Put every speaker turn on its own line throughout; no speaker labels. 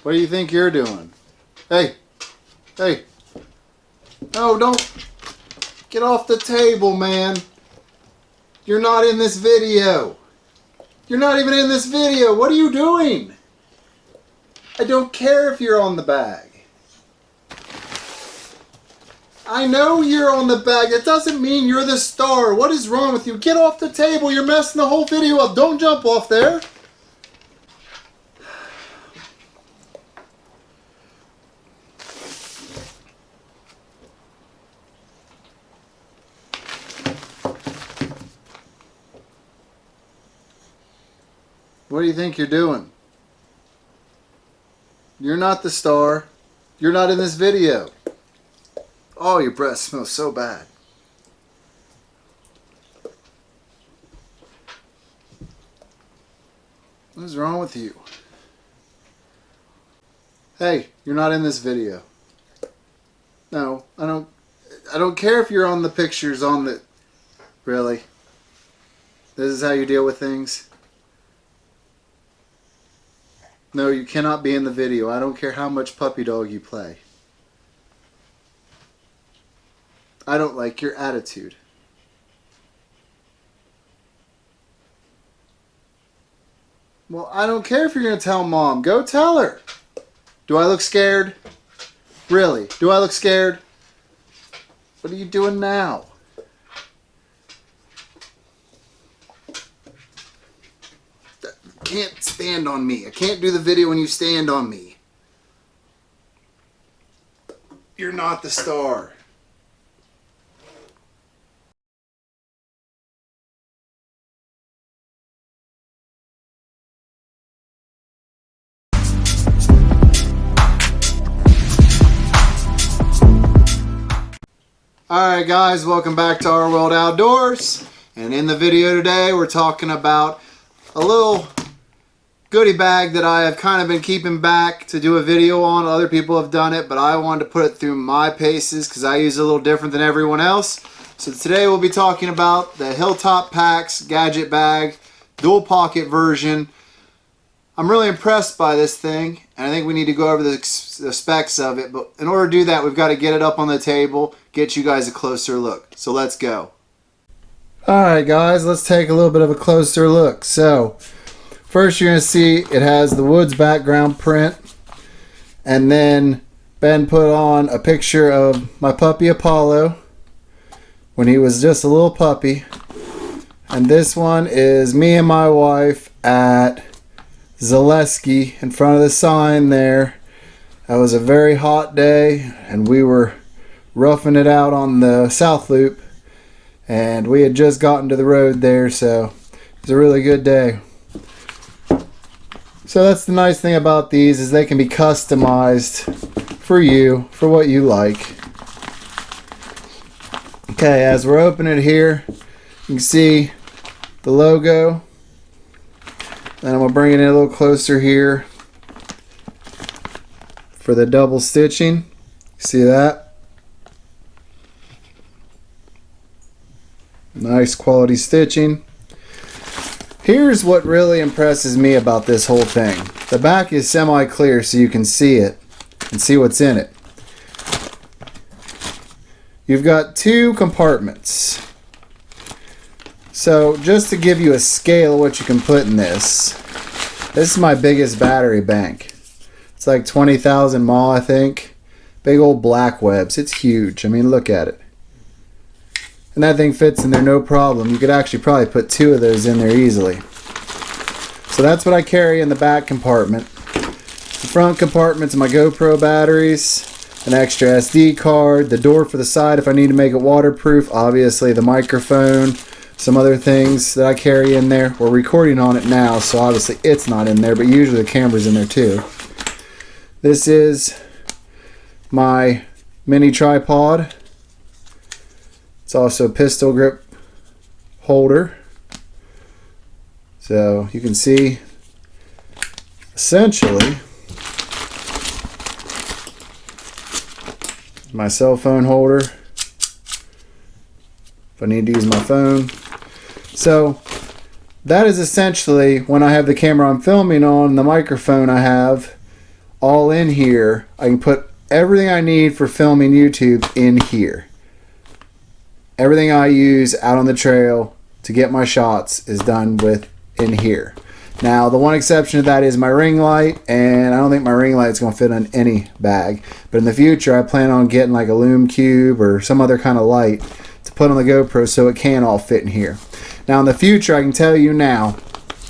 What do you think you're doing? Hey, hey. No, don't. Get off the table, man. You're not in this video. You're not even in this video. What are you doing? I don't care if you're on the bag. I know you're on the bag. That doesn't mean you're the star. What is wrong with you? Get off the table. You're messing the whole video up. Don't jump off there. What do you think you're doing? You're not the star. You're not in this video. Oh, your breath smells so bad. What is wrong with you? Hey, you're not in this video. No, I don't care if you're on the pictures on the... Really? This is how you deal with things? No, you cannot be in the video. I don't care how much puppy dog you play. I don't like your attitude. Well, I don't care if you're going to tell Mom. Go tell her. Do I look scared? Really? Do I look scared? What are you doing now? Can't stand on me. I can't do the video when you stand on me. You're not the star. Alright guys, welcome back to Our World Outdoors. And in the video today we're talking about a little goodie bag that I have kind of been keeping back to do a video on. Other people have done it, but I wanted to put it through my paces because I use it a little different than everyone else. So today we'll be talking about the Hilltop Packs Gadget bag, dual pocket version. I'm really impressed by this thing, and I think we need to go over the specs of it. But in order to do that, we've got to get it up on the table, get you guys a closer look. So let's go. Alright guys, let's take a little bit of a closer look. So first you're going to see it has the woods background print, and then Ben put on a picture of my puppy Apollo when he was just a little puppy. And this one is me and my wife at Zaleski in front of the sign there. That was a very hot day and we were roughing it out on the South Loop, and we had just gotten to the road there, so it was a really good day. So that's the nice thing about these, is they can be customized for you, for what you like. Okay, as we're opening it here, you can see the logo. Then I'm going to bring it in a little closer here for the double stitching. See that? Nice quality stitching. Here's what really impresses me about this whole thing. The back is semi-clear so you can see it and see what's in it. You've got two compartments. So just to give you a scale of what you can put in this is my biggest battery bank. It's like 20,000 mAh, I think. Big old black webs. It's huge. I mean, look at it. And that thing fits in there no problem. You could actually probably put two of those in there easily. So that's what I carry in the back compartment. The front compartment's my GoPro batteries, an extra SD card, the door for the side if I need to make it waterproof, obviously the microphone, some other things that I carry in there. We're recording on it now, so obviously it's not in there, but usually the camera's in there too. This is my mini tripod. It's also a pistol grip holder. So you can see essentially my cell phone holder if I need to use my phone. So that is essentially when I have the camera I'm filming on, the microphone I have, all in here. I can put everything I need for filming YouTube in here. Everything I use out on the trail to get my shots is done with in here. Now, the one exception to that is my ring light, and I don't think my ring light is going to fit on any bag. But in the future, I plan on getting like a Lume Cube or some other kind of light to put on the GoPro so it can all fit in here. Now, in the future, I can tell you now,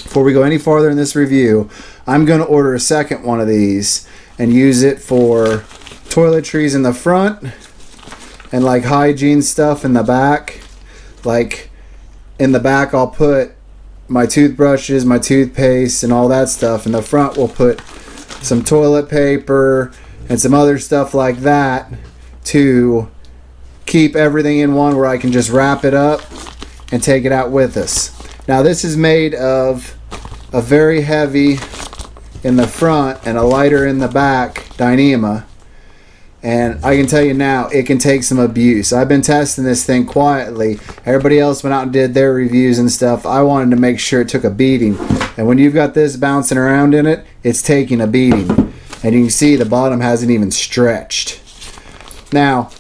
before we go any farther in this review, I'm going to order a second one of these and use it for toiletries in the front and like hygiene stuff in the back. Like in the back, I'll put my toothbrushes, my toothpaste, and all that stuff. In the front, we'll put some toilet paper and some other stuff like that to keep everything in one where I can just wrap it up and take it out with us. Now, this is made of a very heavy in the front and a lighter in the back Dyneema. And I can tell you now, it can take some abuse. I've been testing this thing quietly. Everybody else went out and did their reviews and stuff. I wanted to make sure it took a beating. And when you've got this bouncing around in it, it's taking a beating. And you can see the bottom hasn't even stretched. Now,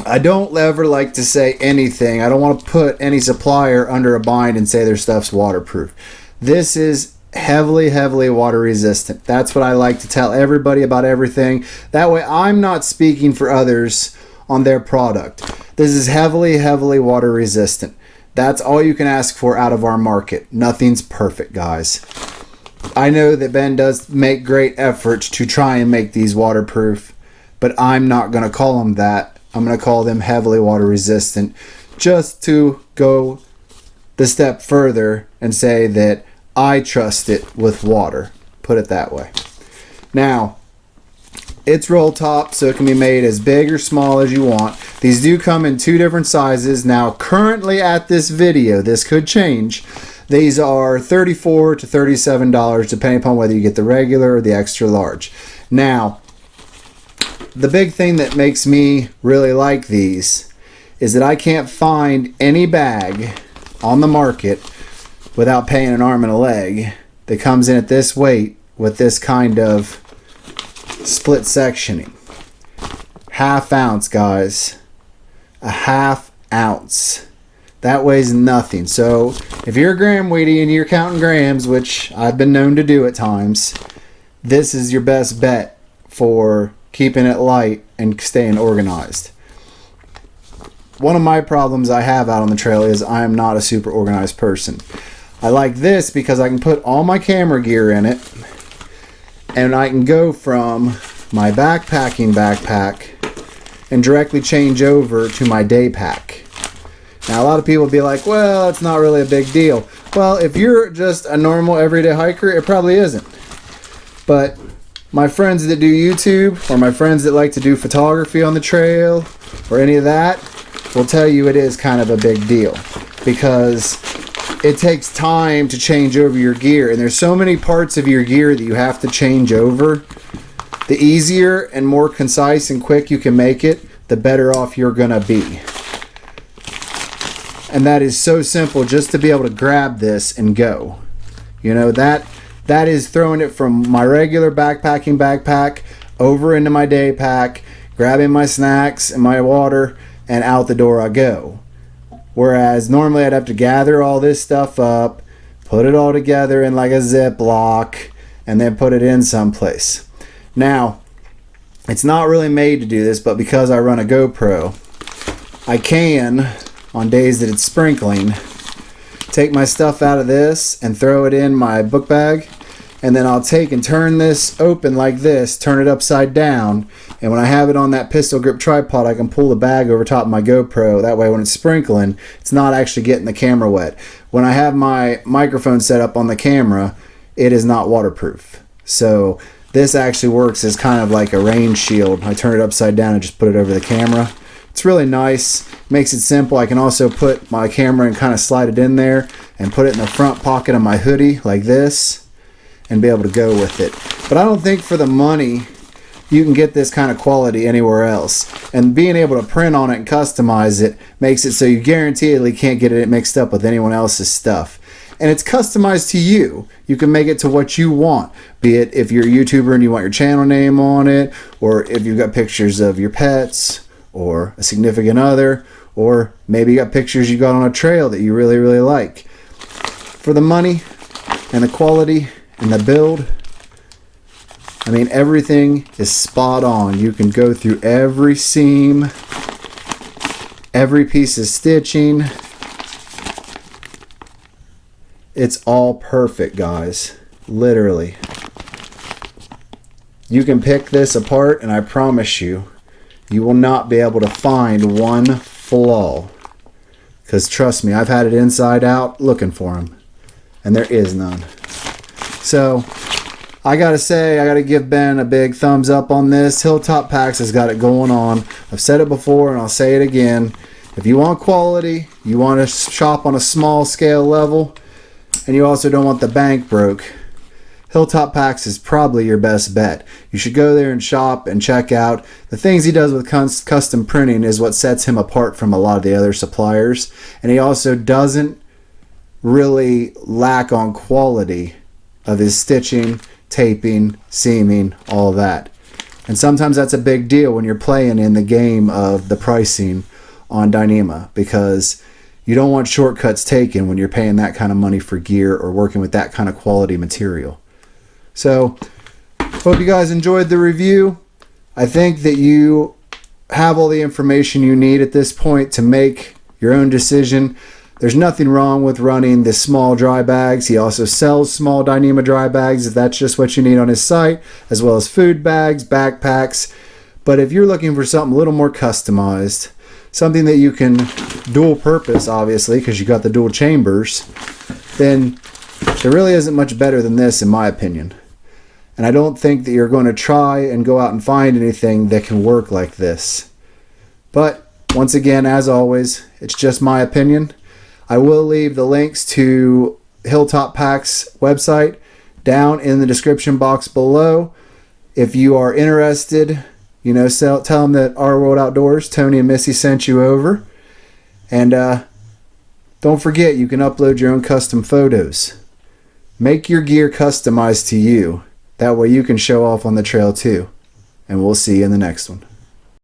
I don't ever like to say anything. I don't want to put any supplier under a bind and say their stuff's waterproof. This is heavily water resistant. That's what I like to tell everybody about everything. That way I'm not speaking for others on their product. This is heavily water resistant. That's all you can ask for out of our market. Nothing's perfect, guys. I know that Ben does make great efforts to try and make these waterproof, but I'm not going to call them that. I'm going to call them heavily water resistant, just to go the step further and say that I trust it with water. Put it that way. Now, it's roll top, so it can be made as big or small as you want. These do come in 2 different sizes. Now, currently at this video, this could change. These are $34 to $37, depending upon whether you get the regular or the extra large. Now, the big thing that makes me really like these is that I can't find any bag on the market without paying an arm and a leg that comes in at this weight with this kind of split sectioning. Half ounce, guys. A half ounce. That weighs nothing. So if you're a gram weedy and you're counting grams, which I've been known to do at times, this is your best bet for keeping it light and staying organized. One of my problems I have out on the trail is I am not a super organized person. I like this because I can put all my camera gear in it and I can go from my backpacking backpack and directly change over to my day pack. Now, a lot of people will be like, well, it's not really a big deal. Well, if you're just a normal everyday hiker, it probably isn't. But my friends that do YouTube or my friends that like to do photography on the trail or any of that will tell you it is kind of a big deal because it takes time to change over your gear, and there's so many parts of your gear that you have to change over. The easier and more concise and quick you can make it, the better off you're gonna be. And that is so simple, just to be able to grab this and go. You know, that is throwing it from my regular backpacking backpack over into my day pack, grabbing my snacks and my water, and out the door I go. Whereas normally I'd have to gather all this stuff up, put it all together in like a Ziploc, and then put it in someplace. Now, it's not really made to do this, but because I run a GoPro, I can, on days that it's sprinkling, take my stuff out of this and throw it in my book bag, and then I'll take and turn this open like this, turn it upside down, and when I have it on that pistol grip tripod, I can pull the bag over top of my GoPro. That way when it's sprinkling, it's not actually getting the camera wet. When I have my microphone set up on the camera, it is not waterproof. So this actually works as kind of like a rain shield. I turn it upside down and just put it over the camera. It's really nice, makes it simple. I can also put my camera and kind of slide it in there and put it in the front pocket of my hoodie like this and be able to go with it. But I don't think for the money you can get this kind of quality anywhere else. And being able to print on it and customize it makes it so you guaranteedly can't get it mixed up with anyone else's stuff. and it's customized to you. You can make it to what you want, be it if you're a YouTuber and you want your channel name on it, or if you've got pictures of your pets or a significant other, or maybe you got pictures you got on a trail that you really, really like. For the money and the quality and the build, I mean, everything is spot on. You can go through every seam, every piece of stitching. It's all perfect, guys. Literally. You can pick this apart, and I promise you, you will not be able to find one flaw. Because trust me, I've had it inside out looking for them, and there is none. So, I gotta say, I gotta give Ben a big thumbs up on this. Hilltop Packs has got it going on. I've said it before, and I'll say it again. If you want quality, you want to shop on a small scale level, and you also don't want the bank broke, Hilltop Packs is probably your best bet. You should go there and shop and check out. The things he does with custom printing is what sets him apart from a lot of the other suppliers. And he also doesn't really lack on quality of his stitching, taping, seaming, all that. And sometimes that's a big deal when you're playing in the game of the pricing on Dyneema, because you don't want shortcuts taken when you're paying that kind of money for gear or working with that kind of quality material. So, hope you guys enjoyed the review. I think that you have all the information you need at this point to make your own decision. There's nothing wrong with running the small dry bags. He also sells small Dyneema dry bags if that's just what you need on his site, as well as food bags, backpacks. But if you're looking for something a little more customized, something that you can dual purpose, obviously, because you got the dual chambers, then there really isn't much better than this, in my opinion. And I don't think that you're going to try and go out and find anything that can work like this. But once again, as always, it's just my opinion. I will leave the links to Hilltop Packs website down in the description box below. If you are interested, tell them that Our World Outdoors, Tony and Missy, sent you over. And don't forget, you can upload your own custom photos. Make your gear customized to you. That way you can show off on the trail too. And we'll see you in the next one.